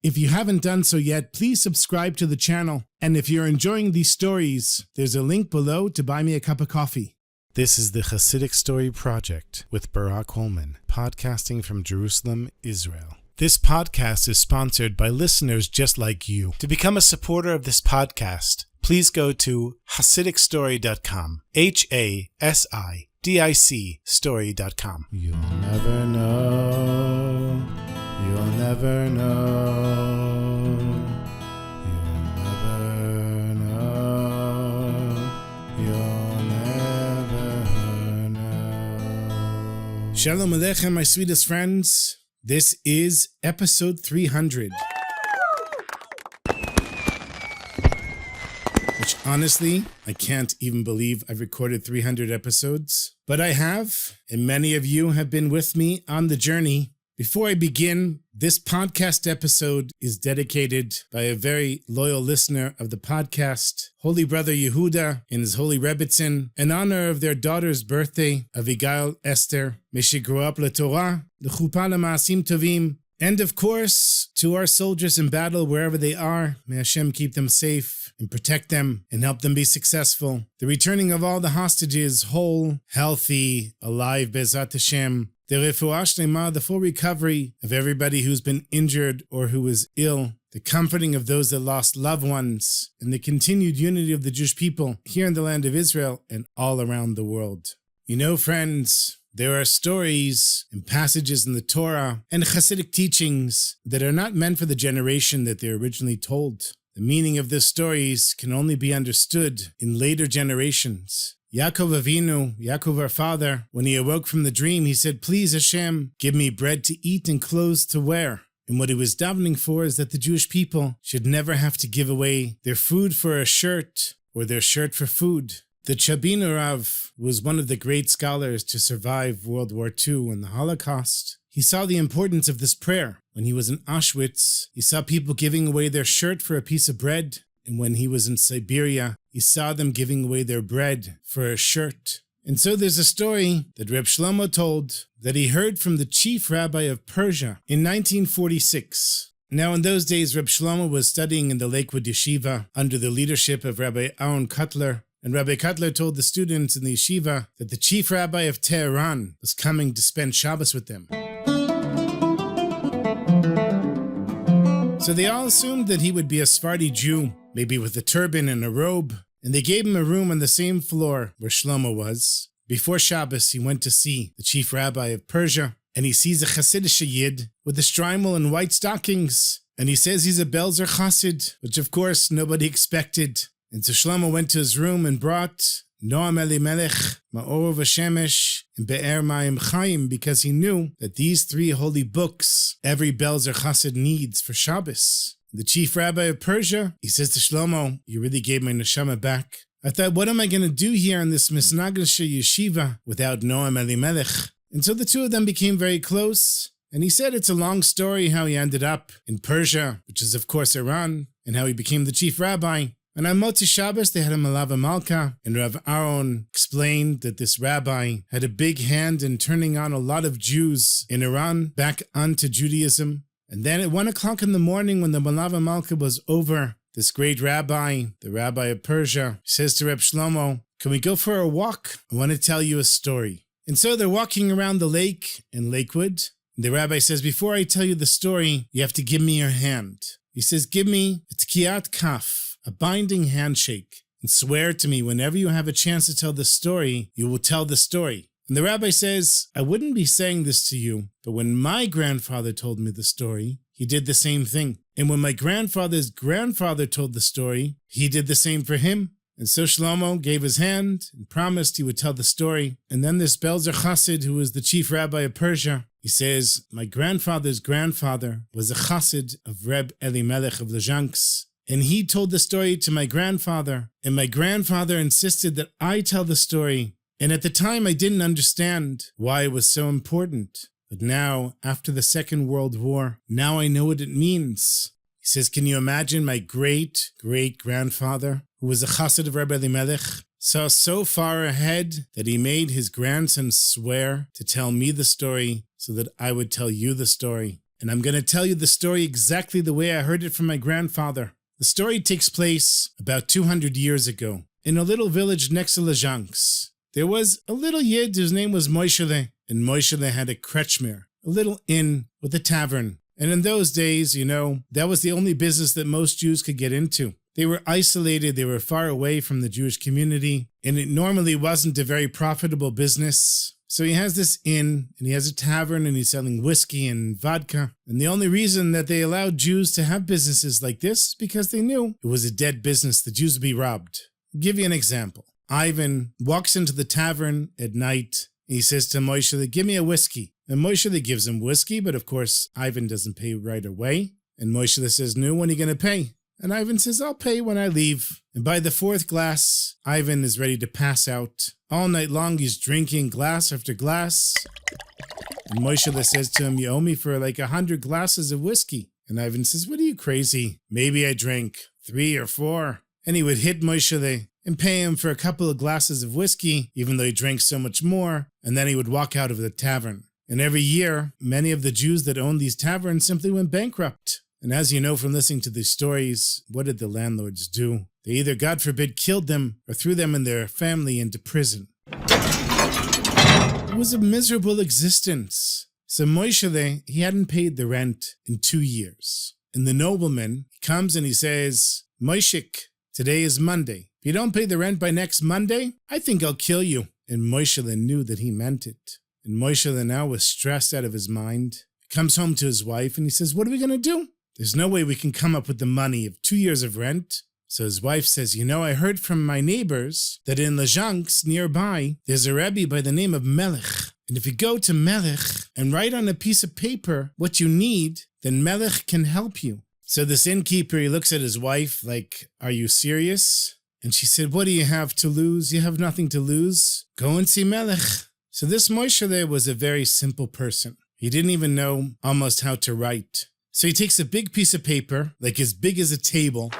If you haven't done so yet, please subscribe to the channel. And if you're enjoying these stories, there's a link below to buy me a cup of coffee. This is the Chassidic Story Project with Barak Hullman, podcasting from Jerusalem, Israel. This podcast is sponsored by listeners just like you. To become a supporter of this podcast, please go to HassidicStory.com. HASIDIC story.com. You'll never know. You'll never know. You'll never know. You'll never know. Shalom Aleichem, my sweetest friends. This is episode 300. Which honestly, I can't even believe I've recorded 300 episodes. But I have, and many of you have been with me on the journey. Before I begin, this podcast episode is dedicated by a very loyal listener of the podcast, Holy Brother Yehuda and his Holy Rebbitzin, in honor of their daughter's birthday, Avigail Esther. May she grow up LaTorah, L'chupa L'ma'asim Tovim. And of course, to our soldiers in battle, wherever they are, may Hashem keep them safe and protect them and help them be successful. The returning of all the hostages, whole, healthy, alive, Be'ezrat Hashem. The refuah shlema, the full recovery of everybody who's been injured or who is ill, the comforting of those that lost loved ones, and the continued unity of the Jewish people here in the land of Israel and all around the world. You know, friends, there are stories and passages in the Torah and Chassidic teachings that are not meant for the generation that they're originally told. The meaning of these stories can only be understood in later generations. Yaakov Avinu, Yaakov our father, when he awoke from the dream, he said, "Please Hashem, give me bread to eat and clothes to wear." And what he was davening for is that the Jewish people should never have to give away their food for a shirt or their shirt for food. The Chabinu Rav was one of the great scholars to survive World War II and the Holocaust. He saw the importance of this prayer. When he was in Auschwitz, he saw people giving away their shirt for a piece of bread. And when he was in Siberia, he saw them giving away their bread for a shirt. And so there's a story that Reb Shlomo told that he heard from the chief rabbi of Persia in 1946. Now in those days, Reb Shlomo was studying in the Lakewood Yeshiva under the leadership of Rabbi Aaron Kotler. And Rabbi Kotler told the students in the yeshiva that the chief rabbi of Tehran was coming to spend Shabbos with them. So they all assumed that he would be a Sephardi Jew, maybe with a turban and a robe, and they gave him a room on the same floor where Shlomo was. Before Shabbos, he went to see the chief rabbi of Persia, and he sees a Chassidic Yid with a shtreimel and white stockings, and he says he's a Belzer Chassid, which of course nobody expected. And so Shlomo went to his room and brought Noam Elimelech, Ma'or V'Shemesh, and Be'er Mayim Chaim, because he knew that these three holy books every Belzer Chassid needs for Shabbos. The chief rabbi of Persia, he says to Shlomo, "You really gave my neshama back. I thought, what am I going to do here in this Misnagdasha yeshiva without Noam Elimelech?" And so the two of them became very close. And he said it's a long story how he ended up in Persia, which is of course Iran, and how he became the chief rabbi. And on Motzei Shabbos, they had a Malava Malka, and Rav Aaron explained that this rabbi had a big hand in turning on a lot of Jews in Iran back onto Judaism. And then at 1 o'clock in the morning, when the Malava Malka was over, this great rabbi, the rabbi of Persia, says to Reb Shlomo, "Can we go for a walk? I want to tell you a story." And so they're walking around the lake in Lakewood. And the rabbi says, "Before I tell you the story, you have to give me your hand." He says, "Give me a tkiyat kaf, a binding handshake, and swear to me whenever you have a chance to tell the story, you will tell the story." And the rabbi says, "I wouldn't be saying this to you, but when my grandfather told me the story, he did the same thing. And when my grandfather's grandfather told the story, he did the same for him." And so Shlomo gave his hand and promised he would tell the story. And then this Belzer Chassid, who was the chief rabbi of Persia, he says, "My grandfather's grandfather was a Chassid of Reb Elimelech of Lezhansk. And he told the story to my grandfather, and my grandfather insisted that I tell the story. And at the time, I didn't understand why it was so important. But now, after the Second World War, now I know what it means." He says, "Can you imagine my great-great-grandfather, who was a chassid of Rabbi Elimelech, saw so far ahead that he made his grandson swear to tell me the story so that I would tell you the story. and I'm going to tell you the story exactly the way I heard it from my grandfather. The story takes place about 200 years ago in a little village next to Lezhansk. There was a little yid whose name was Moishele, and Moishele had a kretschmer, a little inn with a tavern. And in those days, that was the only business that most Jews could get into. They were isolated, they were far away from the Jewish community, and it normally wasn't a very profitable business. So he has this inn, and he has a tavern, and he's selling whiskey and vodka. And the only reason that they allowed Jews to have businesses like this is because they knew it was a dead business. The Jews would be robbed. I'll give you an example. Ivan walks into the tavern at night. He says to Moishele, give me a whiskey. And Moishele gives him whiskey, but of course, Ivan doesn't pay right away. And Moishele says, no, when are you going to pay? And Ivan says, I'll pay when I leave. And by the fourth glass, Ivan is ready to pass out. All night long, he's drinking glass after glass. And Moishele says to him, you owe me for like 100 glasses of whiskey. And Ivan says, what are you, crazy? Maybe I drank 3 or 4. And he would hit Moishele and pay him for a couple of glasses of whiskey, even though he drank so much more. And then he would walk out of the tavern. And every year, many of the Jews that owned these taverns simply went bankrupt. And as you know from listening to these stories, what did the landlords do? They either, God forbid, killed them or threw them and their family into prison. It was a miserable existence. So Moishele, he hadn't paid the rent in 2 years. And the nobleman comes and he says, Moishik, today is Monday. If you don't pay the rent by next Monday, I think I'll kill you. And Moishele knew that he meant it. And Moishele now was stressed out of his mind. He comes home to his wife and he says, what are we going to do? There's no way we can come up with the money of 2 years of rent. So his wife says, I heard from my neighbors that in Lezhansk nearby, there's a rabbi by the name of Melech. And if you go to Melech and write on a piece of paper what you need, then Melech can help you. So this innkeeper, he looks at his wife like, are you serious? And she said, what do you have to lose? You have nothing to lose. Go and see Melech. So this Moishele was a very simple person. He didn't even know almost how to write. So he takes a big piece of paper, like as big as a table,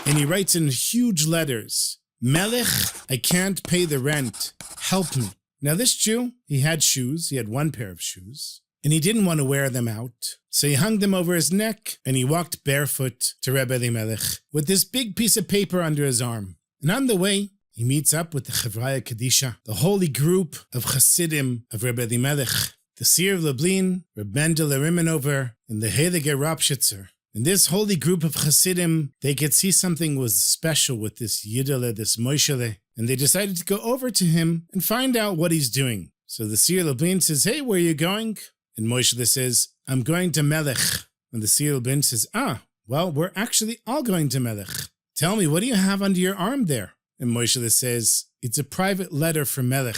and he writes in huge letters, Melech, I can't pay the rent. Help me. Now this Jew, he had shoes. He had 1 pair of shoes, and he didn't want to wear them out. So he hung them over his neck, and he walked barefoot to Rebbe Elimelech with this big piece of paper under his arm. And on the way, he meets up with the Chevraya Kadisha, the holy group of Chassidim of Rebbe Elimelech, the Seer of Lublin, Reb Mendel Erimenover, and the Heilige Rabshitzer. In this holy group of Chassidim, they could see something was special with this Yidele, this Moishele, and they decided to go over to him and find out what he's doing. So the Seer Lublin says, hey, where are you going? And Moishele says, I'm going to Melech. And the Seer Lublin says, well, we're actually all going to Melech. Tell me, what do you have under your arm there? And Moishele says, it's a private letter from Melech.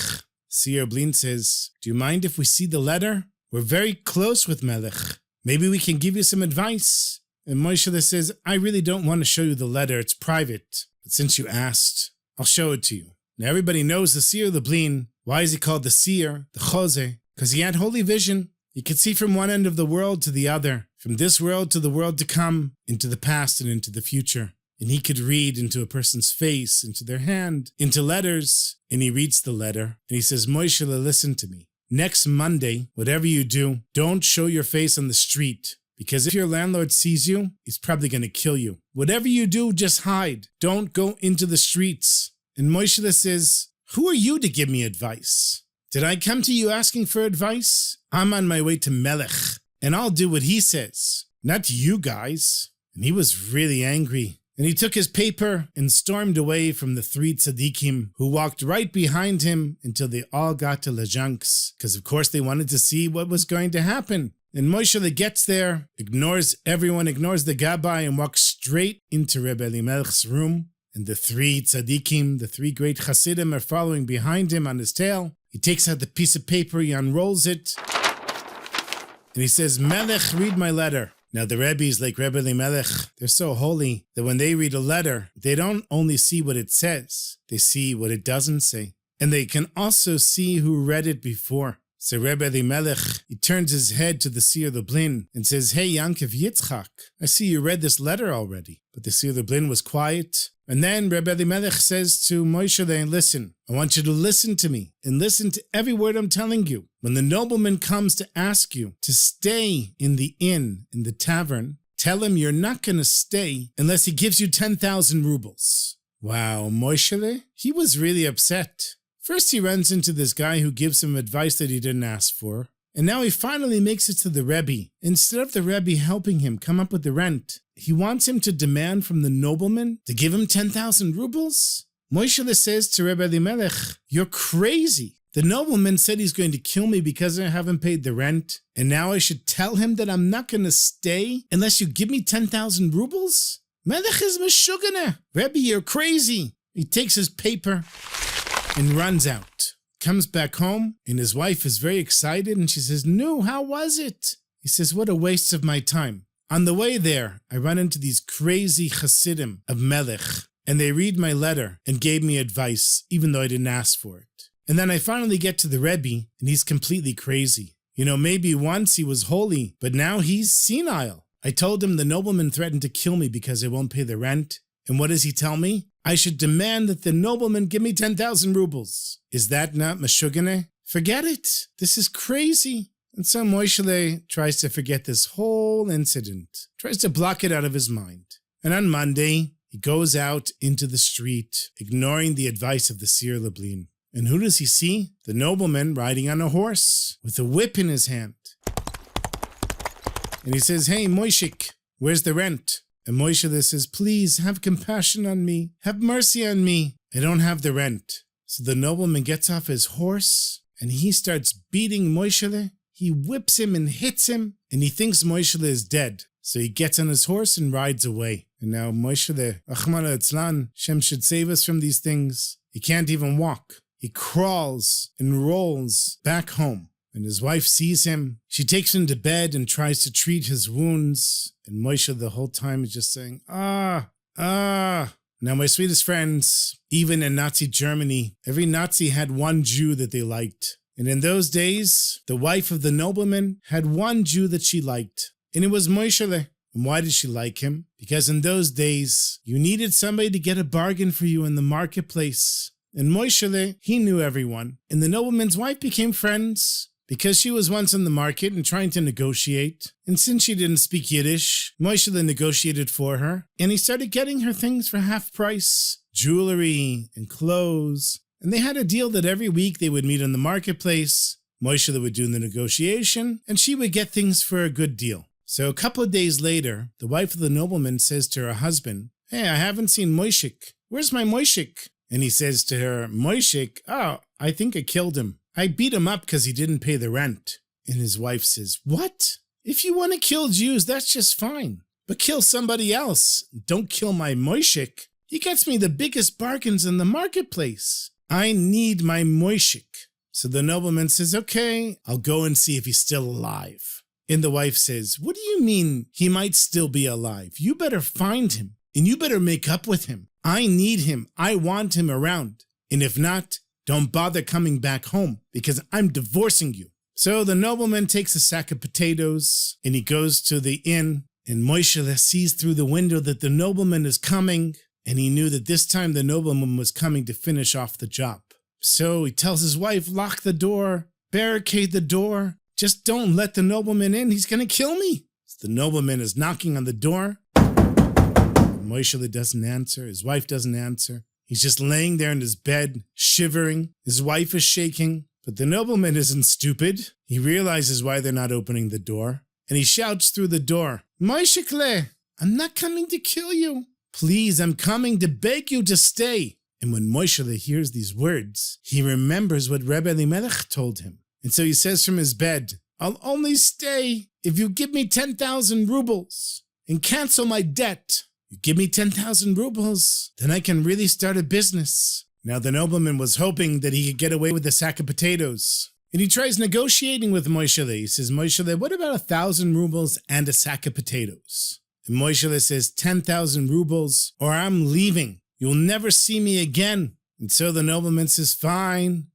Seer Lublin says, do you mind if we see the letter? We're very close with Melech. Maybe we can give you some advice. And Moishele says, I really don't want to show you the letter. It's private. But since you asked, I'll show it to you. Now everybody knows the Seer Lublin. Why is he called the Seer, the Chose? Because he had holy vision. He could see from one end of the world to the other, from this world to the world to come, into the past and into the future. And he could read into a person's face, into their hand, into letters. And he reads the letter. And he says, Moishele, listen to me. Next Monday, whatever you do, don't show your face on the street. Because if your landlord sees you, he's probably going to kill you. Whatever you do, just hide. Don't go into the streets. And Moishele says, who are you to give me advice? Did I come to you asking for advice? I'm on my way to Melech, and I'll do what he says. Not you guys. And he was really angry. And he took his paper and stormed away from the 3 tzaddikim who walked right behind him until they all got to Lezhansk, because of course they wanted to see what was going to happen. And Moishele gets there, ignores everyone, ignores the gabbai, and walks straight into Rebbe Elimelech's room. And the 3 tzaddikim, the 3 great Chassidim, are following behind him on his tail. He takes out the piece of paper, he unrolls it, and he says, Melech, read my letter. Now the Rebbes, like Rebbe Elimelech, they're so holy that when they read a letter, they don't only see what it says, they see what it doesn't say. And they can also see who read it before. So Rebbe Elimelech, he turns his head to the Seer Lublin and says, "Hey, Yankiv Yitzchak, I see you read this letter already." But the Seer Lublin was quiet. And then Rebbe Elimelech says to Moshe, "Listen, I want you to listen to me and listen to every word I'm telling you. When the nobleman comes to ask you to stay in the inn, in the tavern, tell him you're not going to stay unless he gives you 10,000 rubles." Wow, Moshe, he was really upset. First, he runs into this guy who gives him advice that he didn't ask for. And now he finally makes it to the Rebbe. Instead of the Rebbe helping him come up with the rent, he wants him to demand from the nobleman to give him 10,000 rubles. Moshe says to Rebbe Elimelech, "You're crazy. The nobleman said he's going to kill me because I haven't paid the rent. And now I should tell him that I'm not going to stay unless you give me 10,000 rubles? Melech is meshugana. Rebbe, you're crazy." He takes his paper and runs out. Comes back home, and his wife is very excited, and she says, "No, how was it?" He says, "What a waste of my time. On the way there, I run into these crazy Chassidim of Melech, and they read my letter and gave me advice, even though I didn't ask for it. And then I finally get to the Rebbe, and he's completely crazy. Maybe once he was holy, but now he's senile. I told him the nobleman threatened to kill me because I won't pay the rent. And what does he tell me? I should demand that the nobleman give me 10,000 rubles. Is that not meshugane? Forget it. This is crazy." And so Moshe tries to forget this whole incident, tries to block it out of his mind. And on Monday, he goes out into the street, ignoring the advice of the Seer Lublin. And who does he see? The nobleman riding on a horse with a whip in his hand. And he says, "Hey, Moishik, where's the rent?" And Moshe says, "Please have compassion on me. Have mercy on me. I don't have the rent." So the nobleman gets off his horse and he starts beating Moshe. He whips him and hits him, and he thinks Moshe is dead. So he gets on his horse and rides away. And now Moshe, Achmana Etzlan, Shem should save us from these things. He can't even walk. He crawls and rolls back home. And his wife sees him. She takes him to bed and tries to treat his wounds. And Moshe the whole time is just saying, "Ah, ah." Now, my sweetest friends, even in Nazi Germany, every Nazi had one Jew that they liked. And in those days, the wife of the nobleman had one Jew that she liked. And it was Moshe. And why did she like him? Because in those days, you needed somebody to get a bargain for you in the marketplace. And Moshe, he knew everyone. And the nobleman's wife became friends, because she was once in the market and trying to negotiate. And since she didn't speak Yiddish, Moshe negotiated for her. And he started getting her things for half price, jewelry and clothes. And they had a deal that every week they would meet in the marketplace. Moshe would do the negotiation, and she would get things for a good deal. So a couple of days later, the wife of the nobleman says to her husband, "Hey, I haven't seen Moishik. Where's my Moishik?" And he says to her, "Moishik? Oh, I think I killed him. I beat him up because he didn't pay the rent." And his wife says, "What? If you want to kill Jews, that's just fine. But kill somebody else. Don't kill my Moishik. He gets me the biggest bargains in the marketplace. I need my Moishik." So the nobleman says, "Okay, I'll go and see if he's still alive." And the wife says, "What do you mean he might still be alive? You better find him, and you better make up with him. I need him. I want him around. And if not, don't bother coming back home, because I'm divorcing you." So the nobleman takes a sack of potatoes, and he goes to the inn, and Moshe sees through the window that the nobleman is coming, and he knew that this time the nobleman was coming to finish off the job. So he tells his wife, "Lock the door, barricade the door, just don't let the nobleman in, he's going to kill me." So the nobleman is knocking on the door. Moshe doesn't answer, his wife doesn't answer. He's just laying there in his bed, shivering. His wife is shaking, but the nobleman isn't stupid. He realizes why they're not opening the door, and he shouts through the door, "Moishekle, I'm not coming to kill you. Please, I'm coming to beg you to stay." And when Moshe hears these words, he remembers what Rebbe Elimelech told him. And so he says from his bed, "I'll only stay if you give me 10,000 rubles and cancel my debt. You give me 10,000 rubles, then I can really start a business." Now the nobleman was hoping that he could get away with a sack of potatoes. And he tries negotiating with Moshe. He says, "Moshe, what about 1,000 rubles and a sack of potatoes?" And Moshe says, 10,000 rubles, or I'm leaving. You'll never see me again." And so the nobleman says, Fine,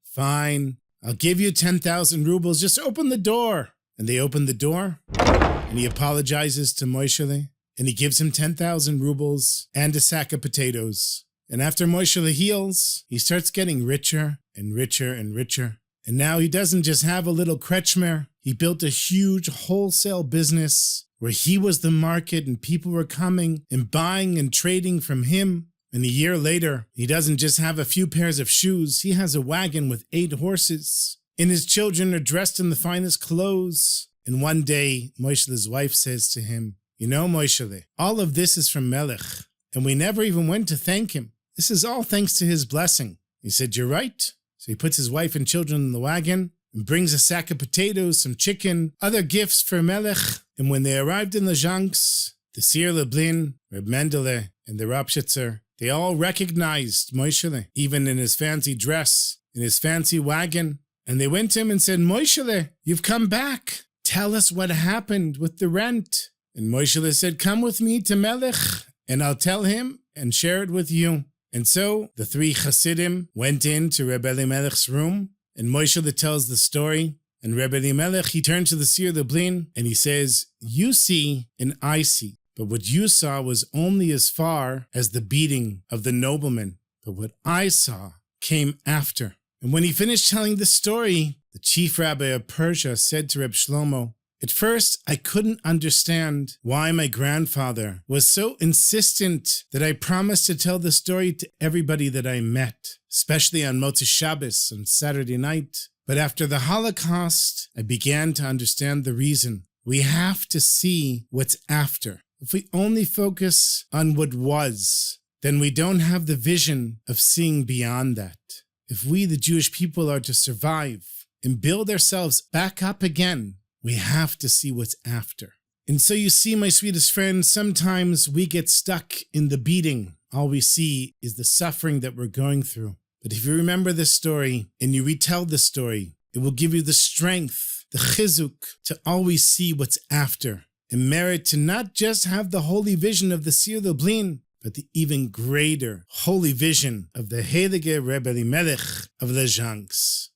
I'll give you 10,000 rubles. Just open the door. And they open the door, and he apologizes to Moishele, and he gives him 10,000 rubles and a sack of potatoes. And after Moishele heals, he starts getting richer and richer and richer. And now he doesn't just have a little kretschmer. He built a huge wholesale business where he was the market and people were coming and buying and trading from him. And a year later, he doesn't just have a few pairs of shoes. He has a wagon with 8 horses. And his children are dressed in the finest clothes. And one day, Moishele's wife says to him, you know, Moishele, all of this is from Melech, and we never even went to thank him. This is all thanks to his blessing. He said, you're right. So he puts his wife and children in the wagon and brings a sack of potatoes, some chicken, other gifts for Melech. And when they arrived in the Janks, the Sir Lublin, Reb Mendele, and the Rapshitzer, they all recognized Moishele, even in his fancy dress, in his fancy wagon. And they went to him and said, Moishele, you've come back. Tell us what happened with the rent. And Moishele said, come with me to Melech, and I'll tell him and share it with you. And so the 3 Chassidim went into Rebbe Elimelech's room, and Moishele tells the story. And Rebbe Elimelech, he turned to the Sir Lublin, and he says, you see and I see. But what you saw was only as far as the beating of the nobleman. But what I saw came after. And when he finished telling the story, the chief rabbi of Persia said to Reb Shlomo, at first I couldn't understand why my grandfather was so insistent that I promised to tell the story to everybody that I met, especially on Motzei Shabbos on Saturday night. But after the Holocaust, I began to understand the reason. We have to see what's after. If we only focus on what was, then we don't have the vision of seeing beyond that. If we, the Jewish people, are to survive and build ourselves back up again, we have to see what's after. And so you see, my sweetest friends, sometimes we get stuck in the beating. All we see is the suffering that we're going through. But if you remember this story and you retell this story, it will give you the strength, the chizuk, to always see what's after and merit to not just have the holy vision of the Sir Lublin, but the even greater holy vision of the Heilige Rebbe Elimelech of the Janks.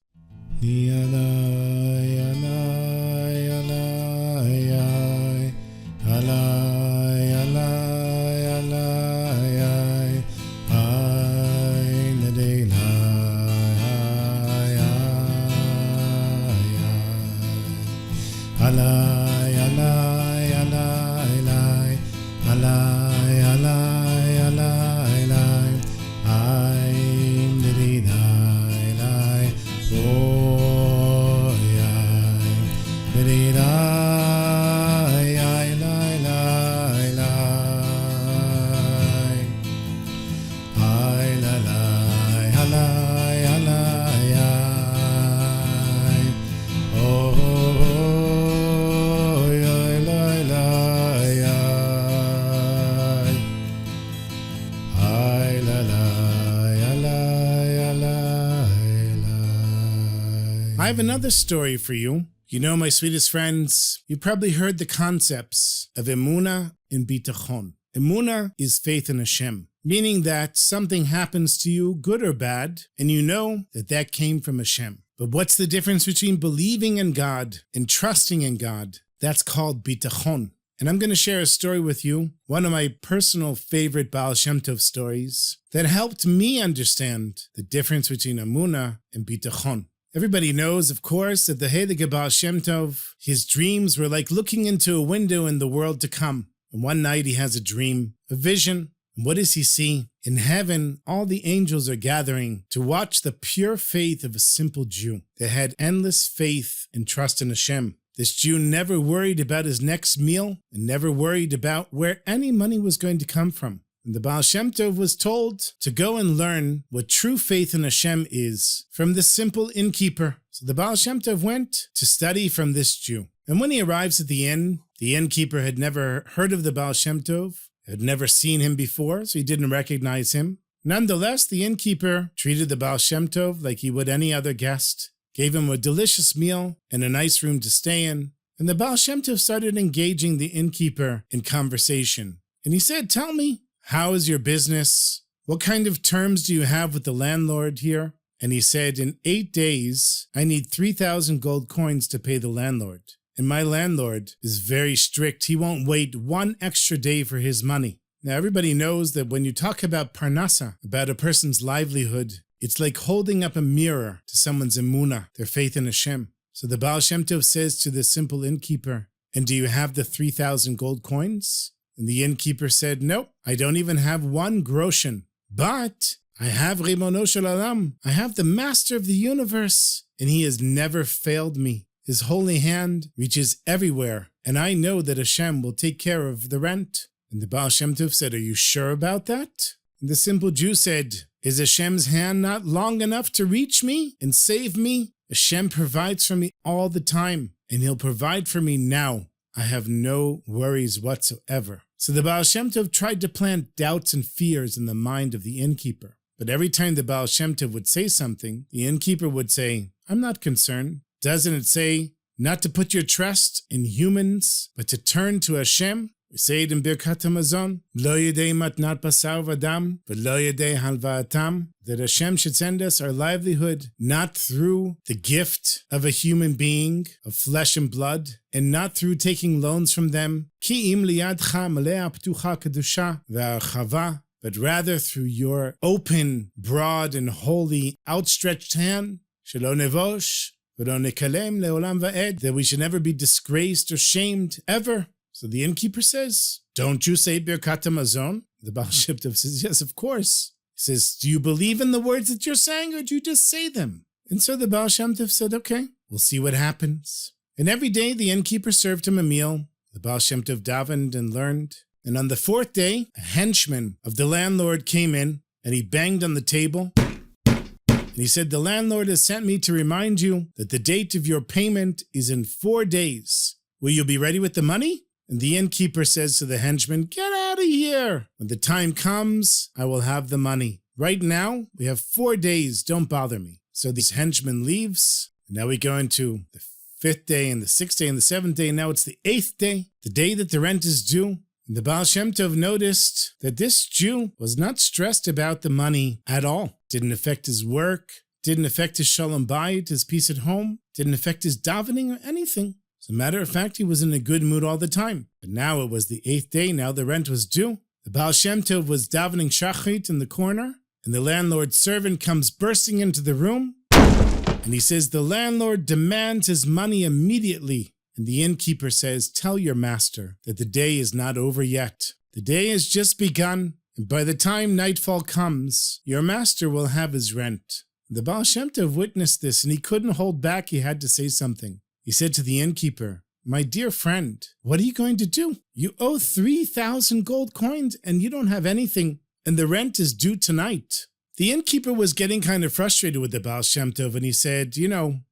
I have another story for you. You know, my sweetest friends, you probably heard the concepts of emunah and bitachon. Emunah is faith in Hashem, meaning that something happens to you, good or bad, and you know that that came from Hashem. But what's the difference between believing in God and trusting in God? That's called bitachon. And I'm going to share a story with you, one of my personal favorite Baal Shem Tov stories, that helped me understand the difference between emunah and bitachon. Everybody knows, of course, that the Heilige Baal Shem Tov, his dreams were like looking into a window in the world to come. And one night he has a dream, a vision. And what does he see? In heaven, all the angels are gathering to watch the pure faith of a simple Jew that had endless faith and trust in Hashem. This Jew never worried about his next meal and never worried about where any money was going to come from. And the Baal Shem Tov was told to go and learn what true faith in Hashem is from the simple innkeeper. So the Baal Shem Tov went to study from this Jew. And when he arrives at the innkeeper had never heard of the Baal Shem Tov, had never seen him before, so he didn't recognize him. Nonetheless, the innkeeper treated the Baal Shem Tov like he would any other guest, gave him a delicious meal and a nice room to stay in. And the Baal Shem Tov started engaging the innkeeper in conversation. And he said, "Tell me, how is your business? What kind of terms do you have with the landlord here?" And he said, in 8 days, I need 3,000 gold coins to pay the landlord. And my landlord is very strict. He won't wait 1 extra day for his money. Now, everybody knows that when you talk about parnasa, about a person's livelihood, it's like holding up a mirror to someone's emunah, their faith in Hashem. So the Baal Shem Tov says to the simple innkeeper, and do you have the 3,000 gold coins? And the innkeeper said, nope, I don't even have 1 groschen. But I have Rimono Shel Olam. I have the master of the universe, and he has never failed me. His holy hand reaches everywhere, and I know that Hashem will take care of the rent. And the Baal Shem Tov said, are you sure about that? And the simple Jew said, is Hashem's hand not long enough to reach me and save me? Hashem provides for me all the time, and he'll provide for me now. I have no worries whatsoever. So the Baal Shem Tov tried to plant doubts and fears in the mind of the innkeeper. But every time the Baal Shem Tov would say something, the innkeeper would say, I'm not concerned. Doesn't it say not to put your trust in humans, but to turn to Hashem? We say it in Birkat HaMazon, Lo yedei matnat basar v'dam, v'lo yedei halva'atam, that Hashem should send us our livelihood not through the gift of a human being, of flesh and blood, and not through taking loans from them, ki im liyadcha malea ptucha kedusha v'archava, but rather through your open, broad, and holy outstretched hand, shelo nevosh, v'lo nekalem leolam va'ed, that we should never be disgraced or shamed, ever. So the innkeeper says, don't you say Birkat HaMazon? The Baal Shem Tov says, yes, of course. He says, do you believe in the words that you're saying, or do you just say them? And so the Baal Shem Tov said, okay, we'll see what happens. And every day the innkeeper served him a meal. The Baal Shem Tov davened and learned. And on the 4th day, a henchman of the landlord came in, and he banged on the table. And he said, the landlord has sent me to remind you that the date of your payment is in 4 days. Will you be ready with the money? And the innkeeper says to the henchman, get out of here. When the time comes, I will have the money. Right now, we have 4 days. Don't bother me. So this henchman leaves. And now we go into the 5th day and the 6th day and the 7th day. And now it's the 8th day, the day that the rent is due. And the Baal Shem Tov noticed that this Jew was not stressed about the money at all. Didn't affect his work. Didn't affect his shalom bayit, his peace at home. Didn't affect his davening or anything. As a matter of fact, he was in a good mood all the time. But now it was the 8th day, now the rent was due. The Baal Shem Tov was davening shachrit in the corner, and the landlord's servant comes bursting into the room, and he says, the landlord demands his money immediately. And the innkeeper says, tell your master that the day is not over yet. The day has just begun, and by the time nightfall comes, your master will have his rent. The Baal Shem Tov witnessed this, and he couldn't hold back. He had to say something. He said to the innkeeper, my dear friend, what are you going to do? You owe 3,000 gold coins and you don't have anything, and the rent is due tonight. The innkeeper was getting kind of frustrated with the Baal Shem Tov, and he said,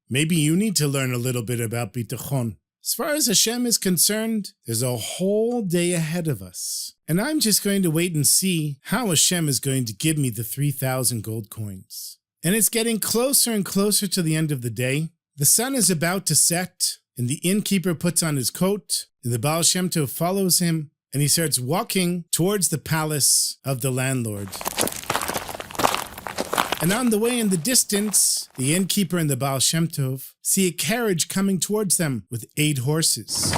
maybe you need to learn a little bit about bitachon. As far as Hashem is concerned, there's a whole day ahead of us. And I'm just going to wait and see how Hashem is going to give me the 3,000 gold coins. And it's getting closer and closer to the end of the day. The sun is about to set, and the innkeeper puts on his coat, and the Baal Shem Tov follows him, and he starts walking towards the palace of the landlord. And on the way in the distance, the innkeeper and the Baal Shem Tov see a carriage coming towards them with 8 horses.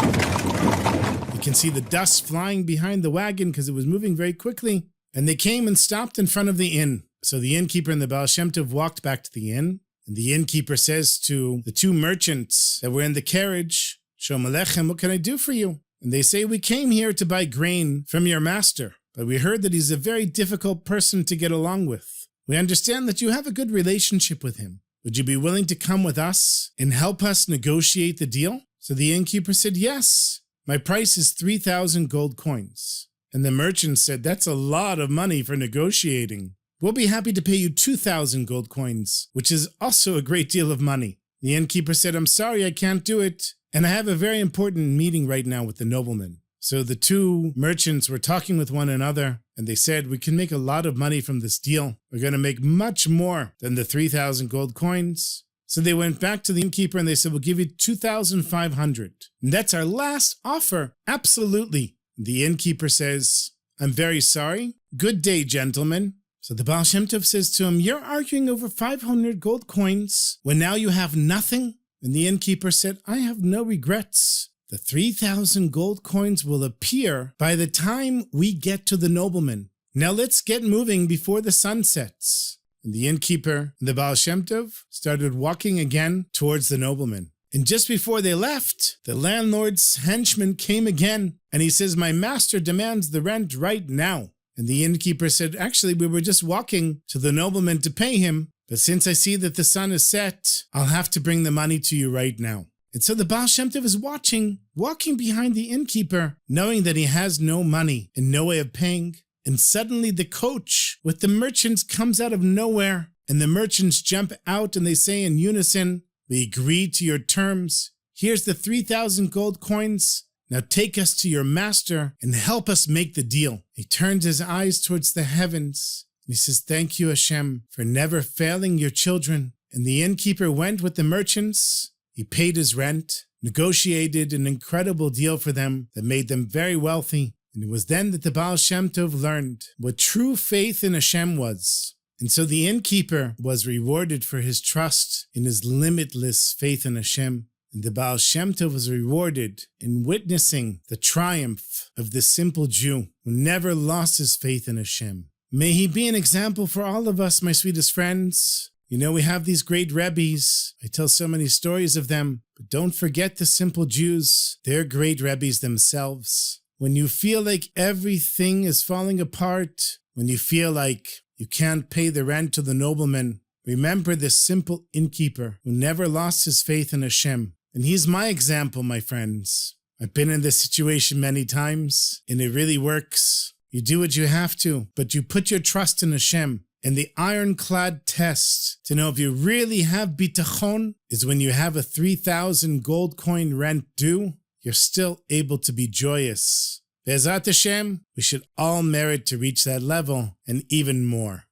You can see the dust flying behind the wagon because it was moving very quickly, and they came and stopped in front of the inn. So the innkeeper and the Baal Shem Tov walked back to the inn. And the innkeeper says to the 2 merchants that were in the carriage, Shalom Aleichem, what can I do for you? And they say, we came here to buy grain from your master, but we heard that he's a very difficult person to get along with. We understand that you have a good relationship with him. Would you be willing to come with us and help us negotiate the deal? So the innkeeper said, yes, my price is 3,000 gold coins. And the merchant said, that's a lot of money for negotiating. We'll be happy to pay you 2,000 gold coins, which is also a great deal of money. The innkeeper said, I'm sorry, I can't do it, and I have a very important meeting right now with the nobleman. So the 2 merchants were talking with one another, and they said, we can make a lot of money from this deal. We're going to make much more than the 3,000 gold coins. So they went back to the innkeeper and they said, we'll give you 2,500. And that's our last offer. Absolutely. The innkeeper says, I'm very sorry. Good day, gentlemen. So the Baal Shem Tov says to him, you're arguing over 500 gold coins when now you have nothing? And the innkeeper said, I have no regrets. The 3,000 gold coins will appear by the time we get to the nobleman. Now let's get moving before the sun sets. And the innkeeper and the Baal Shem Tov started walking again towards the nobleman. And just before they left, the landlord's henchman came again, and he says, my master demands the rent right now. And the innkeeper said, actually, we were just walking to the nobleman to pay him, but since I see that the sun is set, I'll have to bring the money to you right now. And so the Baal Shem Tov is walking behind the innkeeper, knowing that he has no money and no way of paying. And suddenly the coach with the merchants comes out of nowhere, and the merchants jump out and they say in unison, we agree to your terms. Here's the 3,000 gold coins. Now take us to your master and help us make the deal. He turns his eyes towards the heavens and he says, thank you, Hashem, for never failing your children. And the innkeeper went with the merchants. He paid his rent, negotiated an incredible deal for them that made them very wealthy. And it was then that the Baal Shem Tov learned what true faith in Hashem was. And so the innkeeper was rewarded for his trust in his limitless faith in Hashem. And the Baal Shem Tov was rewarded in witnessing the triumph of the simple Jew who never lost his faith in Hashem. May he be an example for all of us, my sweetest friends. You know, we have these great rabbis. I tell so many stories of them, but don't forget the simple Jews. They're great rabbis themselves. When you feel like everything is falling apart, when you feel like you can't pay the rent to the nobleman, remember this simple innkeeper who never lost his faith in Hashem. And he's my example, my friends. I've been in this situation many times, and it really works. You do what you have to, but you put your trust in Hashem. And the ironclad test to know if you really have bitachon is when you have a 3,000 gold coin rent due, you're still able to be joyous. Be'ezrat Hashem, we should all merit to reach that level and even more.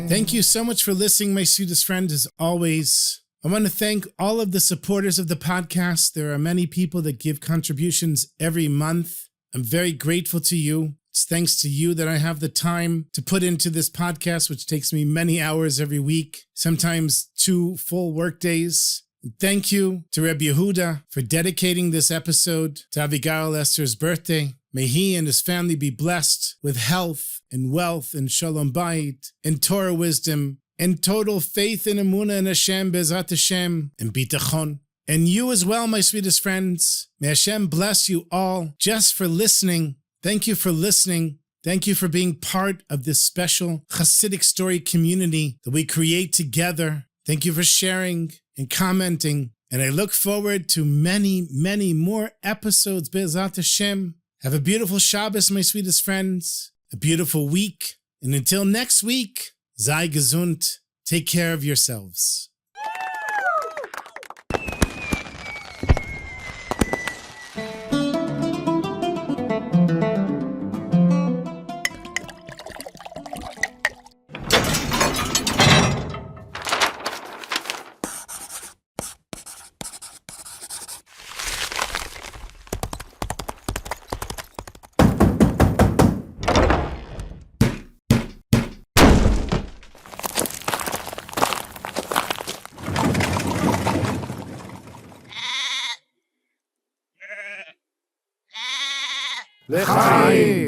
Thank you so much for listening, my sweetest friend, as always. I want to thank all of the supporters of the podcast. There are many people that give contributions every month. I'm very grateful to you. It's thanks to you that I have the time to put into this podcast, which takes me many hours every week, sometimes 2 full work days. Thank you to Rabbi Yehuda for dedicating this episode to Abigail Esther's birthday. May he and his family be blessed with health and wealth and shalom bayit and Torah wisdom and total faith in Emunah and Hashem, Be'ezrat Hashem, and bitachon. And you as well, my sweetest friends. May Hashem bless you all just for listening. Thank you for listening. Thank you for being part of this special Chassidic story community that we create together. Thank you for sharing and commenting. And I look forward to many, many more episodes, Be'ezrat Hashem. Have a beautiful Shabbos, my sweetest friends. A beautiful week. And until next week, sei gesund. Take care of yourselves. L'chaim.